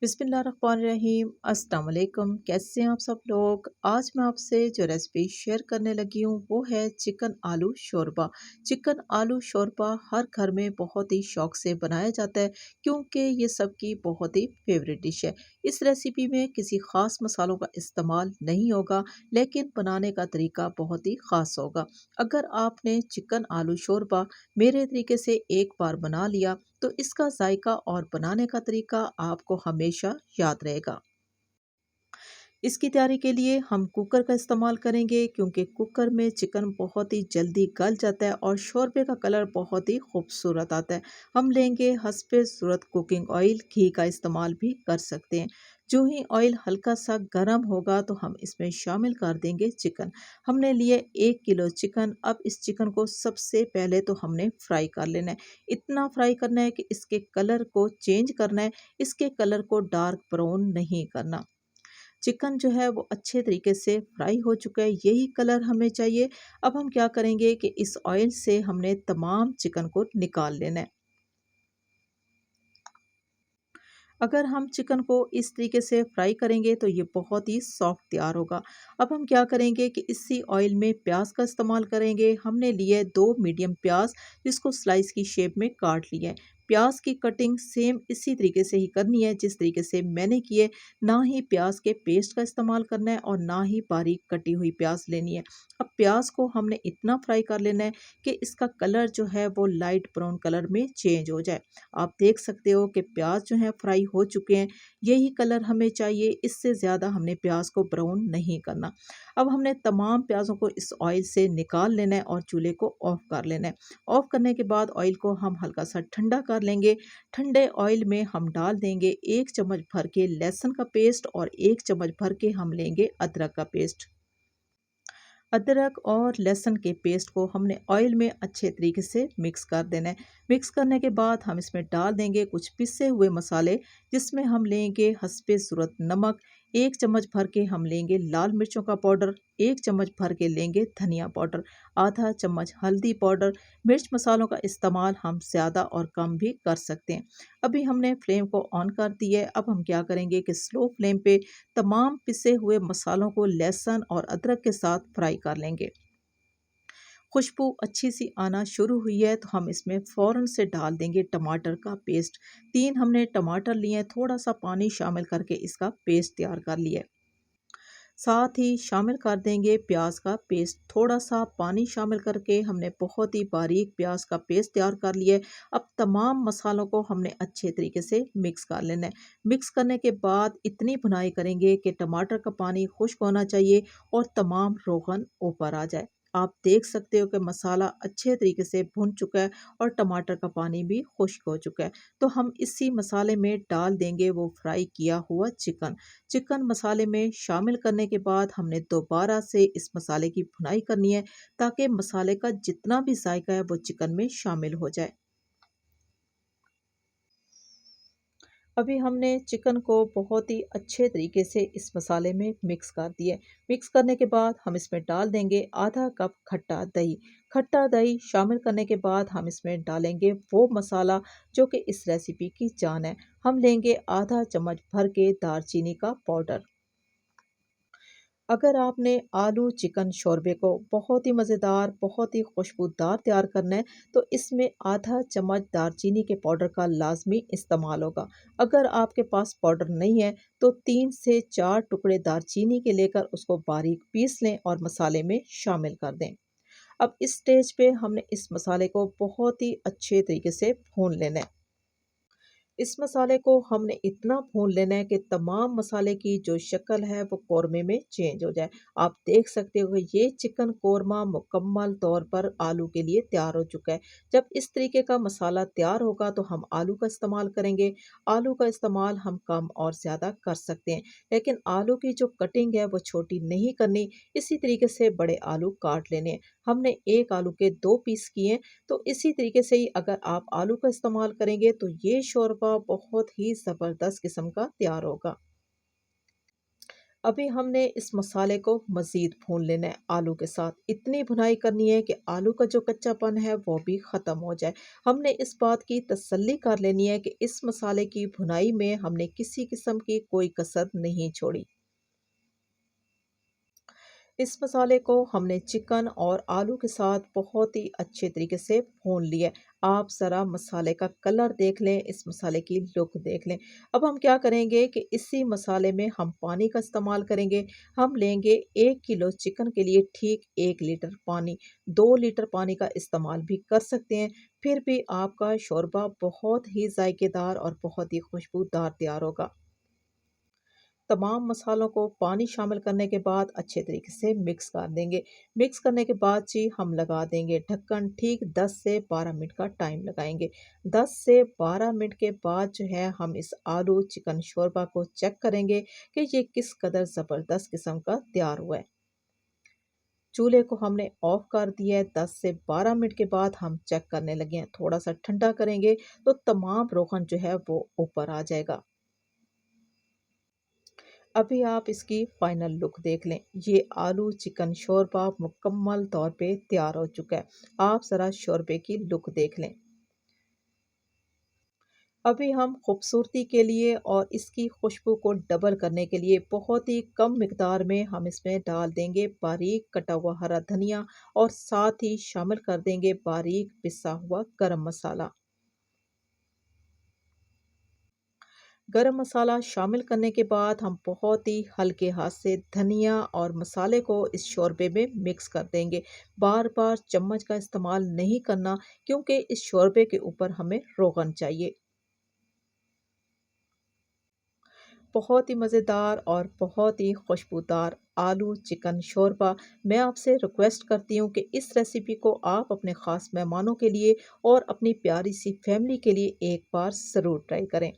बिस्मिल्लाहिर्रहमानिर्रहीम। अस्सलाम वालेकुम। कैसे हैं आप सब लोग। आज मैं आपसे जो रेसिपी शेयर करने लगी हूँ वो है चिकन आलू शोरबा। चिकन आलू शोरबा हर घर में बहुत ही शौक से बनाया जाता है क्योंकि ये सबकी बहुत ही फेवरेट डिश है। इस रेसिपी में किसी ख़ास मसालों का इस्तेमाल नहीं होगा, लेकिन बनाने का तरीका बहुत ही ख़ास होगा। अगर आपने चिकन आलू शोरबा मेरे तरीके से एक बार बना लिया तो इसका जायका और बनाने का तरीका आपको हमेशा याद रहेगा। इसकी तैयारी के लिए हम कुकर का इस्तेमाल करेंगे क्योंकि कुकर में चिकन बहुत ही जल्दी गल जाता है और शोरबे का कलर बहुत ही खूबसूरत आता है। हम लेंगे हस्बे ज़रूरत कुकिंग ऑयल, घी का इस्तेमाल भी कर सकते हैं। जो ही ऑयल हल्का सा गर्म होगा तो हम इसमें शामिल कर देंगे चिकन। हमने लिए 1 किलो चिकन। अब इस चिकन को सबसे पहले तो हमने फ्राई कर लेना है। इतना फ्राई करना है कि इसके कलर को चेंज करना है, इसके कलर को डार्क ब्राउन नहीं करना। चिकन जो है वो अच्छे तरीके से फ्राई हो चुका है, यही कलर हमें चाहिए। अब हम क्या करेंगे कि इस ऑयल से हमने तमाम चिकन को निकाल लेना है। अगर हम चिकन को इस तरीके से फ्राई करेंगे तो ये बहुत ही सॉफ्ट तैयार होगा। अब हम क्या करेंगे कि इसी ऑयल में प्याज का इस्तेमाल करेंगे। हमने लिए 2 मीडियम प्याज, जिसको स्लाइस की शेप में काट लिया है। प्याज की कटिंग सेम इसी तरीके से ही करनी है जिस तरीके से मैंने की है। ना ही प्याज के पेस्ट का इस्तेमाल करना है और ना ही बारीक कटी हुई प्याज लेनी है। अब प्याज को हमने इतना फ्राई कर लेना है कि इसका कलर जो है वो लाइट ब्राउन कलर में चेंज हो जाए। आप देख सकते हो कि प्याज जो है फ्राई हो चुके हैं, यही कलर हमें चाहिए, इससे ज़्यादा हमने प्याज को ब्राउन नहीं करना। अब हमने तमाम प्याज़ों को इस ऑयल से निकाल लेना है और चूल्हे को ऑफ कर लेना है। ऑफ करने के बाद ऑयल को हम हल्का सा ठंडा कर लेंगे। ठंडे ऑयल में हम डाल देंगे 1 चम्मच भर के लहसुन का पेस्ट और 1 चम्मच भर के हम लेंगे अदरक का पेस्ट। अदरक और लहसुन के पेस्ट को हमने ऑयल में अच्छे तरीके से मिक्स कर देना है। मिक्स करने के बाद हम इसमें डाल देंगे कुछ पिसे हुए मसाले, जिसमें हम लेंगे हस्बे ज़रूरत नमक, 1 चम्मच भर के हम लेंगे लाल मिर्चों का पाउडर, 1 चम्मच भर के लेंगे धनिया पाउडर, आधा चम्मच हल्दी पाउडर। मिर्च मसालों का इस्तेमाल हम ज़्यादा और कम भी कर सकते हैं। अभी हमने फ्लेम को ऑन कर दिया है। अब हम क्या करेंगे कि स्लो फ्लेम पे तमाम पिसे हुए मसालों को लहसुन और अदरक के साथ फ्राई कर लेंगे। खुशबू अच्छी सी आना शुरू हुई है तो हम इसमें फ़ौरन से डाल देंगे टमाटर का पेस्ट। 3 हमने टमाटर लिए हैं, थोड़ा सा पानी शामिल करके इसका पेस्ट तैयार कर लिया है। साथ ही शामिल कर देंगे प्याज का पेस्ट। थोड़ा सा पानी शामिल करके हमने बहुत ही बारीक प्याज का पेस्ट तैयार कर लिया है। अब तमाम मसालों को हमने अच्छे तरीके से मिक्स कर लेना है। मिक्स करने के बाद इतनी भुनाई करेंगे कि टमाटर का पानी खुश्क होना चाहिए और तमाम रोगन ऊपर आ जाए। आप देख सकते हो कि मसाला अच्छे तरीके से भुन चुका है और टमाटर का पानी भी खुश्क हो चुका है। तो हम इसी मसाले में डाल देंगे वो फ्राई किया हुआ चिकन। चिकन मसाले में शामिल करने के बाद हमने दोबारा से इस मसाले की भुनाई करनी है, ताकि मसाले का जितना भी जायका है वो चिकन में शामिल हो जाए। अभी हमने चिकन को बहुत ही अच्छे तरीके से इस मसाले में मिक्स कर दिया है। मिक्स करने के बाद हम इसमें डाल देंगे आधा कप खट्टा दही। खट्टा दही शामिल करने के बाद हम इसमें डालेंगे वो मसाला जो कि इस रेसिपी की जान है। हम लेंगे आधा चम्मच भर के दालचीनी का पाउडर। अगर आपने आलू चिकन शोरबे को बहुत ही मज़ेदार, बहुत ही खुशबूदार तैयार करना है, तो इसमें आधा चम्मच दालचीनी के पाउडर का लाज़मी इस्तेमाल होगा। अगर आपके पास पाउडर नहीं है, तो 3 से 4 टुकड़े दालचीनी के लेकर उसको बारीक पीस लें और मसाले में शामिल कर दें। अब इस स्टेज पे हमने इस मसाले को बहुत ही अच्छे तरीके से भून लेना है। इस मसाले को हमने इतना भून लेना है कि तमाम मसाले की जो शक्ल है वो कौरमे में चेंज हो जाए। आप देख सकते हो कि ये चिकन कौरमा मुकम्मल तौर पर आलू के लिए तैयार हो चुका है। जब इस तरीके का मसाला तैयार होगा तो हम आलू का इस्तेमाल करेंगे। आलू का इस्तेमाल हम कम और ज़्यादा कर सकते हैं, लेकिन आलू की जो कटिंग है वो छोटी नहीं करनी। इसी तरीके से बड़े आलू काट लेने हैं। हमने एक आलू के 2 पीस किए हैं। तो इसी तरीके से ही अगर आप आलू का इस्तेमाल करेंगे तो ये शोरबा बहुत ही ज़बरदस्त किस्म का तैयार होगा। अभी हमने इस मसाले को मज़ीद भून लेना है आलू के साथ। इतनी भुनाई करनी है कि आलू का जो कच्चापन है वो भी ख़त्म हो जाए। हमने इस बात की तसल्ली कर लेनी है कि इस मसाले की भुनाई में हमने किसी किस्म की कोई कसर नहीं छोड़ी। इस मसाले को हमने चिकन और आलू के साथ बहुत ही अच्छे तरीके से भून लिया है। आप ज़रा मसाले का कलर देख लें, इस मसाले की लुक देख लें। अब हम क्या करेंगे कि इसी मसाले में हम पानी का इस्तेमाल करेंगे। हम लेंगे 1 किलो चिकन के लिए ठीक 1 लीटर पानी, 2 लीटर पानी का इस्तेमाल भी कर सकते हैं। फिर भी आपका शोरबा बहुत ही जायकेदार और बहुत ही खुशबूदार तैयार होगा। तमाम मसालों को पानी शामिल करने के बाद अच्छे तरीके से मिक्स कर देंगे। मिक्स करने के बाद जी हम लगा देंगे ढक्कन, ठीक 10 से 12 मिनट का टाइम लगाएंगे। 10 से 12 मिनट के बाद जो है हम इस आलू चिकन शोरबा को चेक करेंगे कि ये किस कदर ज़बरदस्त किस्म का तैयार हुआ है। चूल्हे को हमने ऑफ कर दिया है। 10 से 12 मिनट के बाद हम चेक करने लगे हैं। थोड़ा सा ठंडा करेंगे तो तमाम रोगन जो है वो ऊपर आ जाएगा। अभी आप इसकी फाइनल लुक देख लें। ये आलू चिकन शोरबा मुकम्मल तौर पे तैयार हो चुका है। आप ज़रा शोरबे की लुक देख लें। अभी हम खूबसूरती के लिए और इसकी खुशबू को डबल करने के लिए बहुत ही कम मिकदार में हम इसमें डाल देंगे बारीक कटा हुआ हरा धनिया और साथ ही शामिल कर देंगे बारीक पिसा हुआ गरम मसाला। गरम मसाला शामिल करने के बाद हम बहुत ही हल्के हाथ से धनिया और मसाले को इस शोरबे में मिक्स कर देंगे। बार बार चम्मच का इस्तेमाल नहीं करना, क्योंकि इस शोरबे के ऊपर हमें रोगन चाहिए। बहुत ही मज़ेदार और बहुत ही खुशबूदार आलू चिकन शोरबा। मैं आपसे रिक्वेस्ट करती हूँ कि इस रेसिपी को आप अपने ख़ास मेहमानों के लिए और अपनी प्यारी सी फैमिली के लिए एक बार ज़रूर ट्राई करें।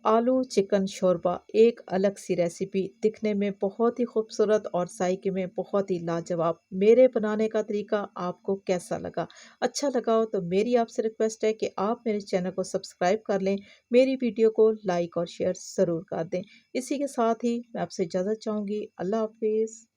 आलू चिकन शोरबा एक अलग सी रेसिपी, दिखने में बहुत ही खूबसूरत और जायके में बहुत ही लाजवाब। मेरे बनाने का तरीका आपको कैसा लगा? अच्छा लगा हो तो मेरी आपसे रिक्वेस्ट है कि आप मेरे चैनल को सब्सक्राइब कर लें, मेरी वीडियो को लाइक और शेयर ज़रूर कर दें। इसी के साथ ही मैं आपसे इजाज़त चाहूँगी। अल्लाह हाफिज़।